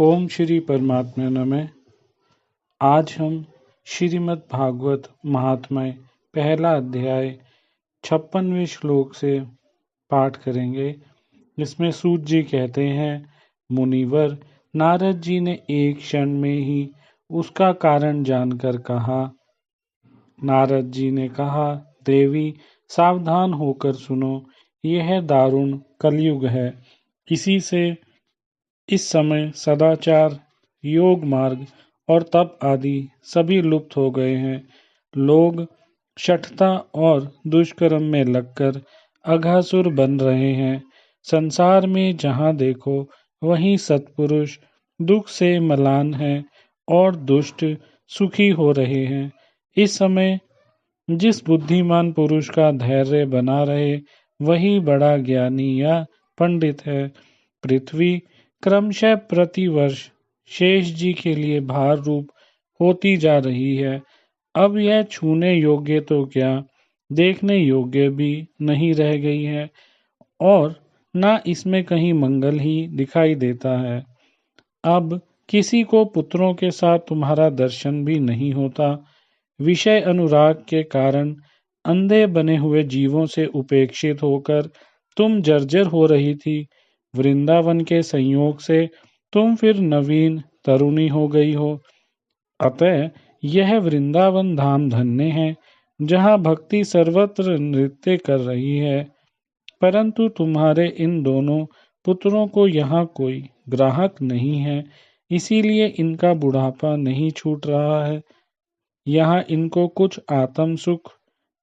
ओम श्री परमात्मा नमः। आज हम श्रीमद् भागवत महात्म्य पहला अध्याय 56वें श्लोक से पाठ करेंगे। इसमें सूत जी कहते हैं, मुनिवर, नारद जी ने एक क्षण में ही उसका कारण जानकर कहा। नारद जी ने कहा, देवी सावधान होकर सुनो, यह दारुण कलयुग है। इस समय सदाचार, योग मार्ग और तप आदि सभी लुप्त हो गए हैं। लोग शठता और दुष्कर्म में लगकर अघासुर बन रहे हैं। संसार में जहाँ देखो वहीं सत्पुरुष दुख से मलान हैं और दुष्ट सुखी हो रहे हैं। इस समय जिस बुद्धिमान पुरुष का धैर्य बना रहे वही बड़ा ज्ञानी या पंडित है। पृथ्वी क्रमशः प्रतिवर्ष शेष जी के लिए भार रूप होती जा रही है। अब यह छूने योग्य तो क्या, देखने योग्य भी नहीं रह गई है और न इसमें कहीं मंगल ही दिखाई देता है। अब किसी को पुत्रों के साथ तुम्हारा दर्शन भी नहीं होता। विषय अनुराग के कारण अंधे बने हुए जीवों से उपेक्षित होकर तुम जर्जर हो रही थी। वृंदावन के संयोग से तुम फिर नवीन तरुणी हो गई हो। अतः यह वृंदावन धाम धन्य है, जहाँ भक्ति सर्वत्र नृत्य कर रही है। परंतु तुम्हारे इन दोनों पुत्रों को यहाँ कोई ग्राहक नहीं है, इसीलिए इनका बुढ़ापा नहीं छूट रहा है। यहाँ इनको कुछ आत्म सुख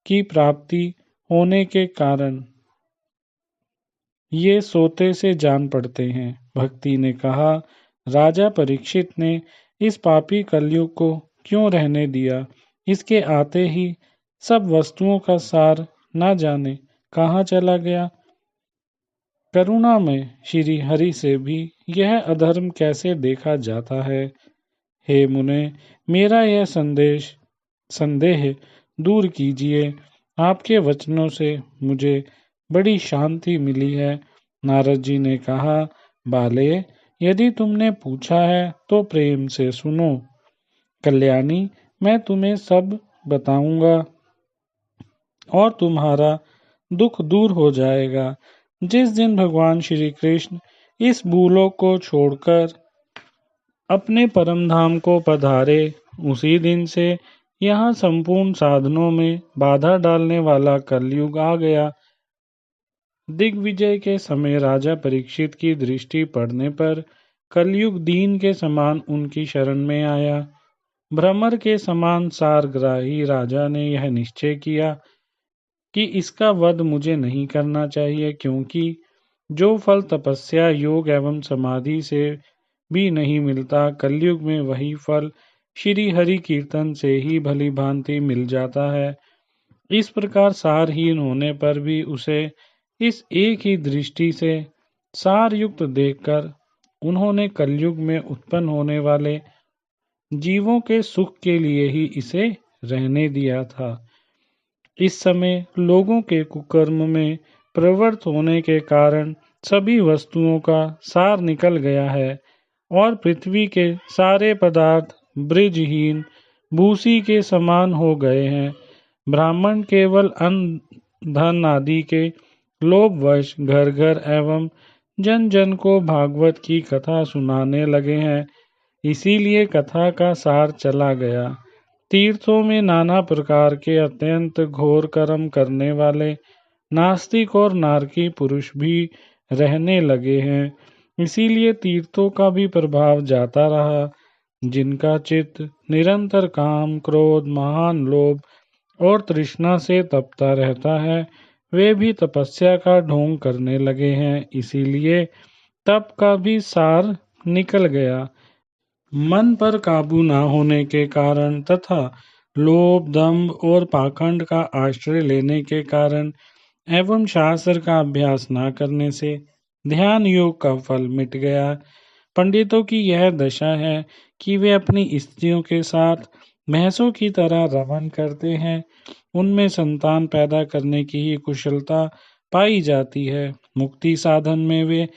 की प्राप्ति होने के कारण ये सोते से जान पड़ते हैं। भक्ति ने कहा, राजा परीक्षित ने इस पापी कलयुग को क्यों रहने दिया? इसके आते ही सब वस्तुओं का सार ना जाने कहाँ चला गया। करुणा में श्री हरि से भी यह अधर्म कैसे देखा जाता है। हे मुने, मेरा यह संदेह दूर कीजिए। आपके वचनों से मुझे बड़ी शांति मिली है। नारद जी ने कहा, बाले, यदि तुमने पूछा है तो प्रेम से सुनो। कल्याणी, मैं तुम्हें सब बताऊंगा और तुम्हारा दुख दूर हो जाएगा। जिस दिन भगवान श्री कृष्ण इस भूलोक को छोड़कर अपने परम धाम को पधारे, उसी दिन से यहाँ संपूर्ण साधनों में बाधा डालने वाला कलयुग आ गया। दिग्विजय के समय राजा परीक्षित की दृष्टि पड़ने पर कलयुग दीन के समान उनकी शरण में आया। भ्रमर के समान सारग्राही राजा ने यह निश्चय किया कि इसका वध मुझे नहीं करना चाहिए, क्योंकि जो फल तपस्या, योग एवं समाधि से भी नहीं मिलता, कलयुग में वही फल श्री हरि कीर्तन से ही भली भांति मिल जाता है। इस प्रकार सारहीन होने पर भी उसे इस एक ही दृष्टि से सार युक्त देखकर उन्होंने कलयुग में उत्पन्न होने वाले जीवों के सुख के लिए ही इसे रहने दिया था। इस समय लोगों के कुकर्म में प्रवृत्त होने के कारण सभी वस्तुओं का सार निकल गया है और पृथ्वी के सारे पदार्थ ब्रजहीन भूसी के समान हो गए हैं। ब्राह्मण केवल अन्न धन आदि के लोभवश घर घर एवं जन जन को भागवत की कथा सुनाने लगे हैं। इसीलिए कथा का सार चला गया। तीर्थों में नाना प्रकार के अत्यंत घोर कर्म करने वाले नास्तिक और नारकी पुरुष भी रहने लगे हैं। इसीलिए तीर्थों का भी प्रभाव जाता रहा। जिनका चित्त निरंतर काम, क्रोध, महान लोभ और तृष्णा से तपता रहता है, वे भी तपस्या का ढोंग करने लगे हैं। इसीलिए तप का भी सार निकल गया। मन पर काबू न होने के कारण तथा लोभ, दंभ और पाखंड का आश्रय लेने के कारण एवं शास्त्र का अभ्यास न करने से ध्यान योग का फल मिट गया। पंडितों की यह दशा है कि वे अपनी स्त्रियों के साथ भैंसों की तरह रमन करते हैं। उनमें संतान पैदा करने की ही कुशलता पाई जाती है। मुक्ति साधन में वे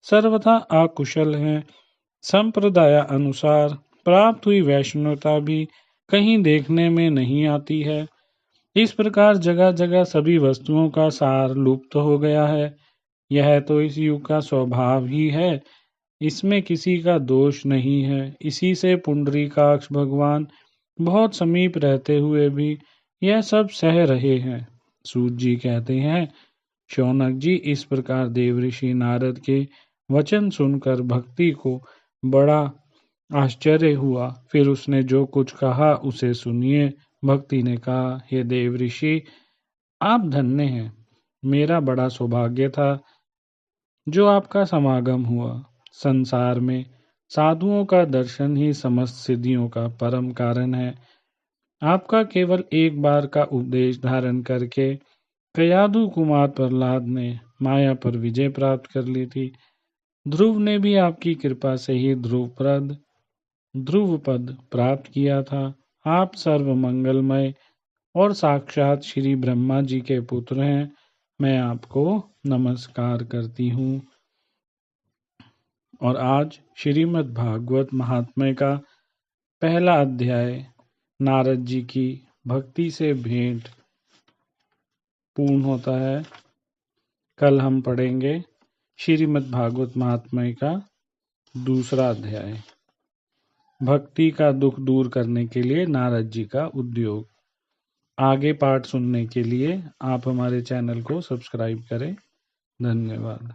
सर्वथा अकुशल हैं। संप्रदाय अनुसार प्राप्त हुई वैष्णवता भी कहीं देखने में नहीं आती है। इस प्रकार जगह जगह सभी वस्तुओं का सार लुप्त हो गया है। यह तो इस युग का स्वभाव ही है, इसमें किसी का दोष नहीं है। इसी से पुंडरीकाक्ष भगवान बहुत समीप रहते हुए भी यह सब सह रहे हैं। सूत जी कहते हैं, शौनक जी, इस प्रकार देवऋषि नारद के वचन सुनकर भक्ति को बड़ा आश्चर्य हुआ। फिर उसने जो कुछ कहा उसे सुनिए। भक्ति ने कहा, हे देवऋषि, आप धन्य हैं। मेरा बड़ा सौभाग्य था जो आपका समागम हुआ। संसार में साधुओं का दर्शन ही समस्त सिद्धियों का परम कारण है। आपका केवल एक बार का उपदेश धारण करके कयाधु कुमार प्रहलाद ने माया पर विजय प्राप्त कर ली थी। ध्रुव ने भी आपकी कृपा से ही ध्रुव पद प्राप्त किया था। आप सर्व मंगलमय और साक्षात श्री ब्रह्मा जी के पुत्र हैं। मैं आपको नमस्कार करती हूँ। और आज श्रीमद् भागवत महात्म्य का पहला अध्याय नारद जी की भक्ति से भेंट पूर्ण होता है। कल हम पढ़ेंगे श्रीमद् भागवत महात्म्य का दूसरा अध्याय, भक्ति का दुख दूर करने के लिए नारद जी का उद्योग। आगे पाठ सुनने के लिए आप हमारे चैनल को सब्सक्राइब करें। धन्यवाद।